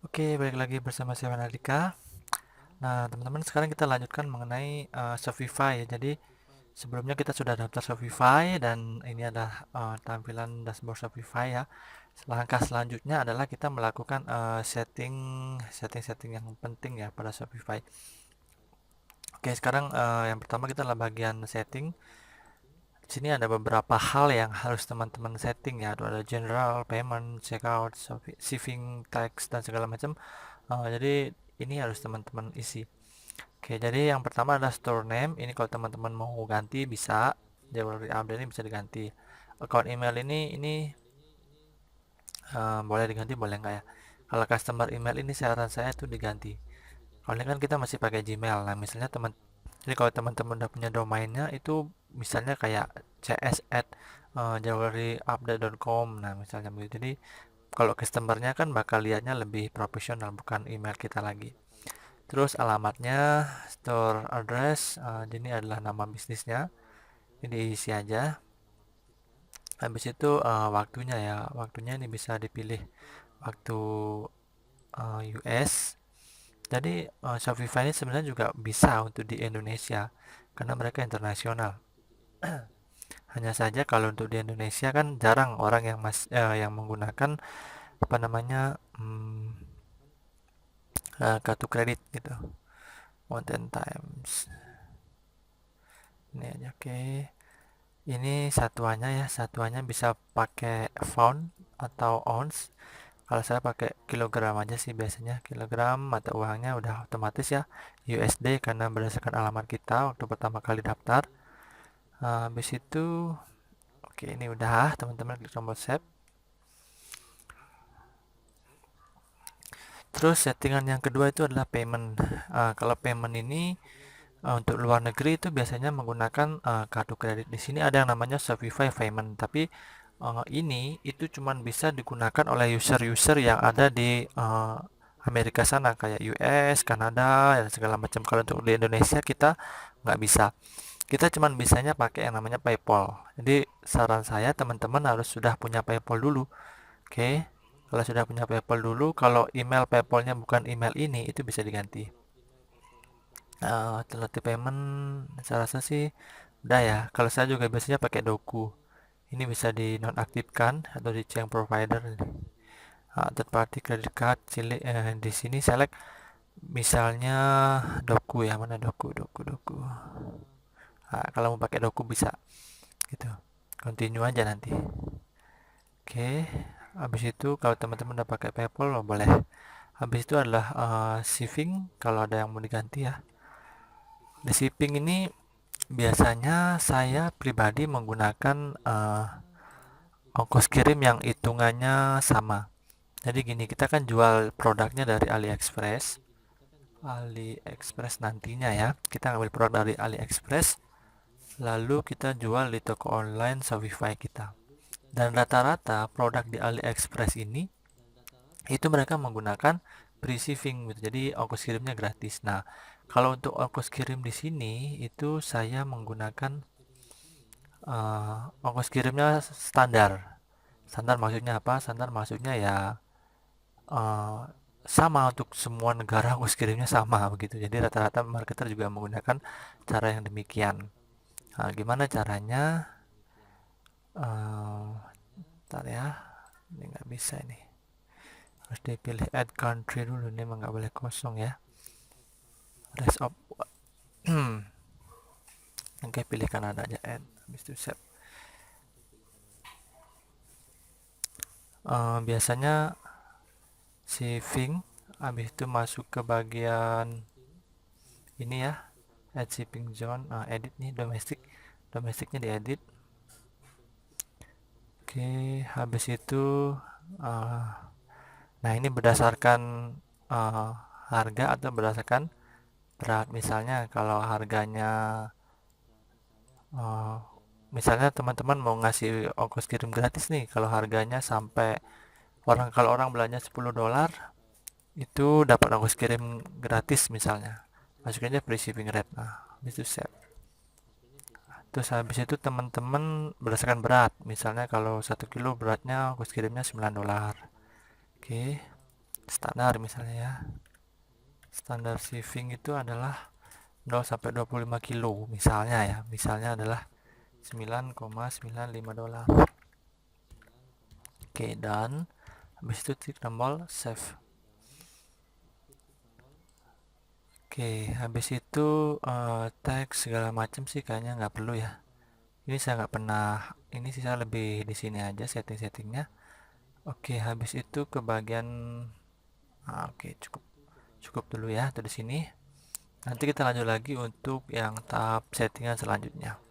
Oke, balik lagi bersama saya Manadika. Nah, teman-teman, sekarang kita lanjutkan mengenai Shopify ya. Jadi, sebelumnya kita sudah daftar Shopify dan ini adalah tampilan dashboard Shopify ya. Langkah selanjutnya adalah kita melakukan setting-setting yang penting ya pada Shopify. Oke, sekarang yang pertama kita adalah bagian setting. Di sini ada beberapa hal yang harus teman-teman setting ya. Ada general, payment, checkout, shipping, tax dan segala macam. Jadi ini harus teman-teman isi. Oke, jadi yang pertama adalah store name. Ini kalau teman-teman mau ganti bisa. Jewelry update ini bisa diganti. Account email ini boleh diganti, boleh nggak ya? Kalau customer email ini saran saya tuh diganti. Kalau ini kan kita masih pakai Gmail. Nah, misalnya jadi kalau teman-teman udah punya domainnya itu misalnya kayak cs at jewelryupdate.com. Nah, misalnya begitu. Jadi kalau customernya kan bakal lihatnya lebih profesional, bukan email kita lagi. Terus alamatnya, store address, ini adalah nama bisnisnya. Ini diisi aja. Habis itu waktunya ya, waktunya ini bisa dipilih waktu US. Jadi Shopify ini sebenarnya juga bisa untuk di Indonesia karena mereka internasional. Hanya saja kalau untuk di Indonesia kan jarang orang yang menggunakan apa namanya kartu kredit gitu. One ten times. Ini aja oke. Ini satuannya ya, satuannya bisa pakai pound atau ounce. Kalau saya pakai kilogram aja sih biasanya, kilogram mata uangnya udah otomatis ya USD karena berdasarkan alamat kita waktu pertama kali daftar. Habis itu, oke ini udah teman-teman klik tombol save. Terus settingan yang kedua itu adalah payment. Kalau payment ini untuk luar negeri itu biasanya menggunakan kartu kredit. Di sini ada yang namanya Shopify Payment, tapi ini itu cuman bisa digunakan oleh user-user yang ada di Amerika sana kayak US, Kanada, dan segala macam. Kalau untuk di Indonesia kita nggak bisa. Kita cuman bisanya pakai yang namanya PayPal. Jadi saran saya teman-teman harus sudah punya PayPal dulu. Oke. Kalau sudah punya PayPal dulu, kalau email PayPalnya bukan email ini, itu bisa diganti. Telat payment saya rasa sih udah ya. Kalau saya juga biasanya pakai Doku. Ini bisa dinonaktifkan atau dicek provider. Third party credit card, di sini select misalnya Doku ya, mana Doku. Kalau mau pakai Doku bisa gitu. Continue aja nanti. Oke, habis itu kalau teman-teman udah pakai PayPal boleh. Habis itu adalah shipping kalau ada yang mau diganti ya. Di shipping ini biasanya saya pribadi menggunakan ongkos kirim yang hitungannya sama. Jadi gini, kita kan jual produknya dari AliExpress. AliExpress nantinya ya, kita ngambil produk dari AliExpress, lalu kita jual di toko online Shopify kita. Dan rata-rata produk di AliExpress ini itu mereka menggunakan free shipping gitu. Jadi ongkos kirimnya gratis. Nah, kalau untuk ongkos kirim di sini itu saya menggunakan ongkos kirimnya standar. Standar maksudnya apa? Standar maksudnya ya uh, sama untuk semua negara ongkos kirimnya sama begitu. Jadi rata-rata marketer juga menggunakan cara yang demikian. Nah, gimana caranya? Uh, Ntar ya, ini nggak bisa ini. Harus dipilih add country dulu. Ini emang nggak boleh kosong ya. Rest of Oke, pilih Kanada aja add. Habis itu save. Biasanya saving habis itu masuk ke bagian ini ya, add shipping zone, edit nih domestiknya diedit. Oke, habis itu uh, nah ini berdasarkan uh, harga atau berdasarkan berat. Misalnya kalau harganya uh, misalnya teman-teman mau ngasih ongkos kirim gratis nih, kalau harganya sampai kalau orang belanja $10 itu dapat ongkos kirim gratis misalnya, masukin aja free shipping rate. Nah, habis itu save. Terus habis itu teman-teman berdasarkan berat, misalnya kalau 1 kilo beratnya ongkos kirimnya $9. Oke, standar misalnya ya. Standar shipping itu adalah 0 sampai 25 kilo misalnya ya. Misalnya adalah 9,95 dolar. Oke, dan habis itu klik tombol save. Oke, habis itu teks segala macam sih kayaknya nggak perlu ya. Ini saya nggak pernah, ini sih saya lebih di sini aja setting-settingnya. Oke, habis itu ke bagian oke, cukup cukup dulu ya, dari sini. Nanti kita lanjut lagi untuk yang tahap settingan selanjutnya.